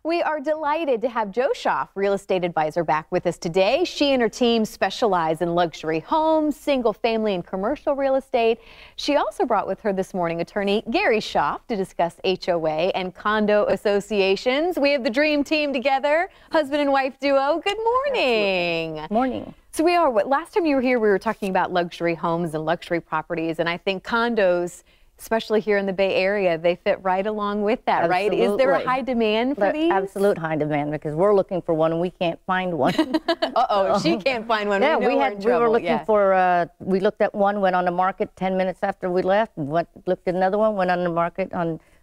We are delighted to have Josephine, real estate advisor, back with us today. She and her team specialize in luxury homes, single family and commercial real estate. She also brought with her this morning attorney Gary Schaaf to discuss HOA and condo associations. We have the dream team together, husband and wife duo. Good morning. Absolutely. Morning. So we are, last time you were here, we were talking about luxury homes and luxury properties, and I think condos, especially here in the Bay Area, they fit right along with that, Absolutely. right? Is there a high demand for these? Absolute high demand, because we're looking for one and we can't find one. Uh-oh, if she can't find one, yeah, we were looking for, we looked at one, went on the market 10 minutes after we left, looked at another one, went on the market,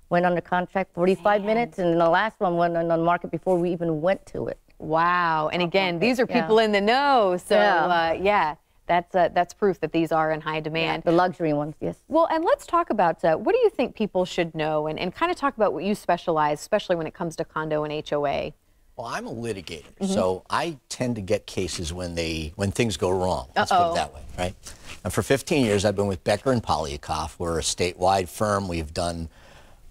went under contract 45 minutes, and the last one went on the market before we even went to it. Wow, and again, these are people in the know, so yeah. That's proof that these are in high demand. Yeah, the luxury ones, yes. Well, and let's talk about what do you think people should know, and kind of talk about what you specialize, especially when it comes to condo and HOA. Well, I'm a litigator, so I tend to get cases when things go wrong. Let's put it that way, right? And for 15 years, I've been with Becker and Polyakoff. We're a statewide firm. We've done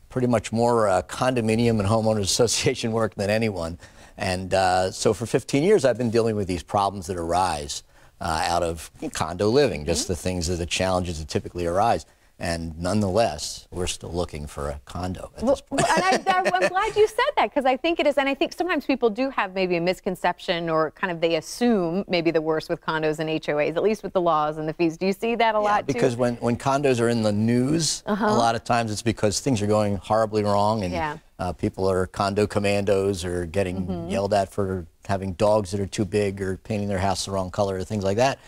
pretty much more condominium and homeowners association work than anyone. And so for 15 years, I've been dealing with these problems that arise out of condo living, just the things that the challenges that typically arise. And nonetheless, we're still looking for a condo at this point. And I'm glad you said that, because I think it is, and I think sometimes people do have maybe a misconception, or kind of they assume maybe the worst with condos and HOAs, at least with the laws and the fees. Do you see that a lot too? Because when condos are in the news, a lot of times it's because things are going horribly wrong, and people are condo commandos, or getting yelled at for having dogs that are too big, or painting their house the wrong color, or things like that.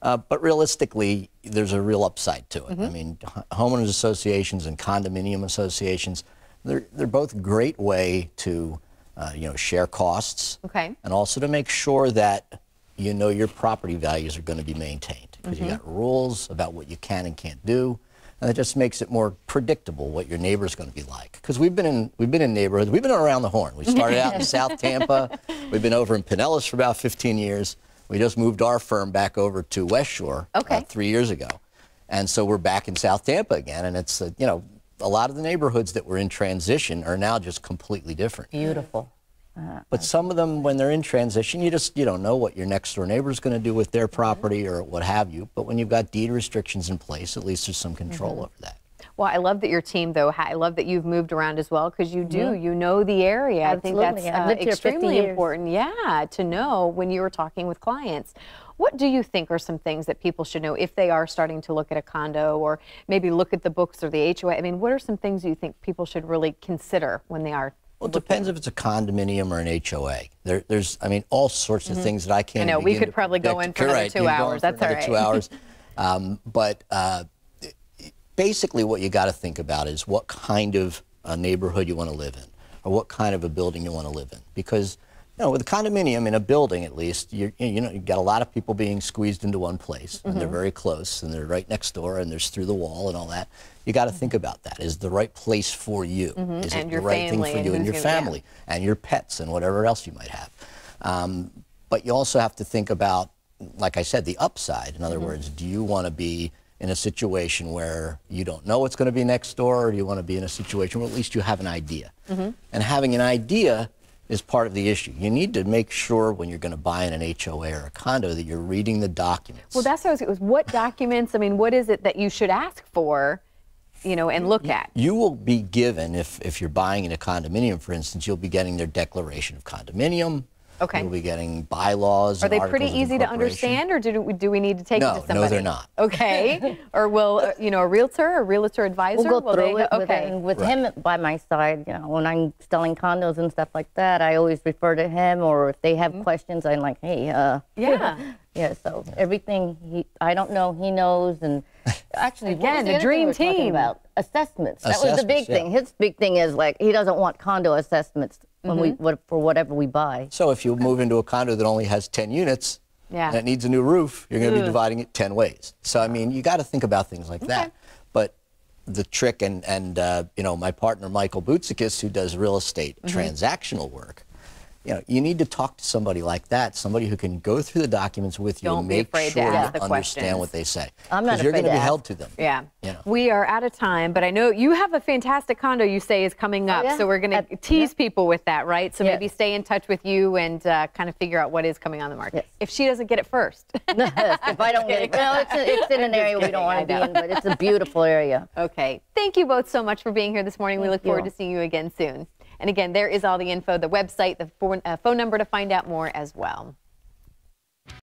But realistically, there's a real upside to it. I mean, homeowners associations and condominium associations, they're both a great way to, share costs, and also to make sure that your property values are going to be maintained, because you got rules about what you can and can't do, and it just makes it more predictable what your neighbor's going to be like. Because we've been in neighborhoods, we've been around the horn. We started out in South Tampa, we've been over in Pinellas for about 15 years. We just moved our firm back over to West Shore 3 years ago. And so we're back in South Tampa again. And it's, a lot of the neighborhoods that were in transition are now just completely different. Beautiful. But some of them, when they're in transition, you don't know what your next door neighbor is going to do with their property or what have you. But when you've got deed restrictions in place, at least there's some control over that. Well, I love that your team, though, I love that you've moved around as well, because you do, you know the area. Absolutely. I think that's extremely important, to know when you were talking with clients. What do you think are some things that people should know if they are starting to look at a condo, or maybe look at the books or the HOA? I mean, what are some things you think people should really consider when they are? Well, it depends if it's a condominium or an HOA. There's, all sorts of things that I can't. I know, we could probably go in for another 2 hours. That's all right. 2 hours. Basically, what you got to think about is what kind of a neighborhood you want to live in, or what kind of a building you want to live in. Because, with a condominium, in a building at least, you got a lot of people being squeezed into one place, and they're very close, and they're right next door, and there's through the wall and all that. You got to think about that. Is it the right place for you? Is it the right thing for you and your family and your pets and whatever else you might have? But you also have to think about, like I said, the upside. In other words, do you want to be in a situation where you don't know what's going to be next door, or do you want to be in a situation where at least you have an idea? And having an idea is part of the issue. You need to make sure when you're going to buy in an HOA or a condo that you're reading the documents. Well, that's what what documents, what is it that you should ask for, and look at? You will be given, if you're buying in a condominium, for instance, you'll be getting their declaration of condominium. You'll be getting bylaws. Are they pretty easy to understand, or do we need to take it to somebody? No, they're not. Or will a realtor advisor? We'll go through it with him by my side. When I'm selling condos and stuff like that, I always refer to him, or if they have questions, I'm like, hey, so everything I don't know, he knows. And actually, again, the dream team. About assessments. That was the big thing. His big thing is, like, he doesn't want condo assessments for whatever we buy. So if you move into a condo that only has 10 units and it needs a new roof, you're going to be dividing it 10 ways. So, you got to think about things like that. But the trick, and my partner, Michael Boutsikis, who does real estate transactional work, you know, you need to talk to somebody like that, somebody who can go through the documents with you and make sure you understand what they say. I'm not afraid you're going to be ask. held to them. Yeah. You know. We are out of time, but I know you have a fantastic condo you say is coming up, so we're going to tease people with that, right? So maybe stay in touch with you and kind of figure out what is coming on the market. If she doesn't get it first. If I don't get it, well, it's in an area we don't want to be in, but it's a beautiful area. Okay. Thank you both so much for being here this morning. We look forward to seeing you again soon. And again, there is all the info, the website, the phone number to find out more as well.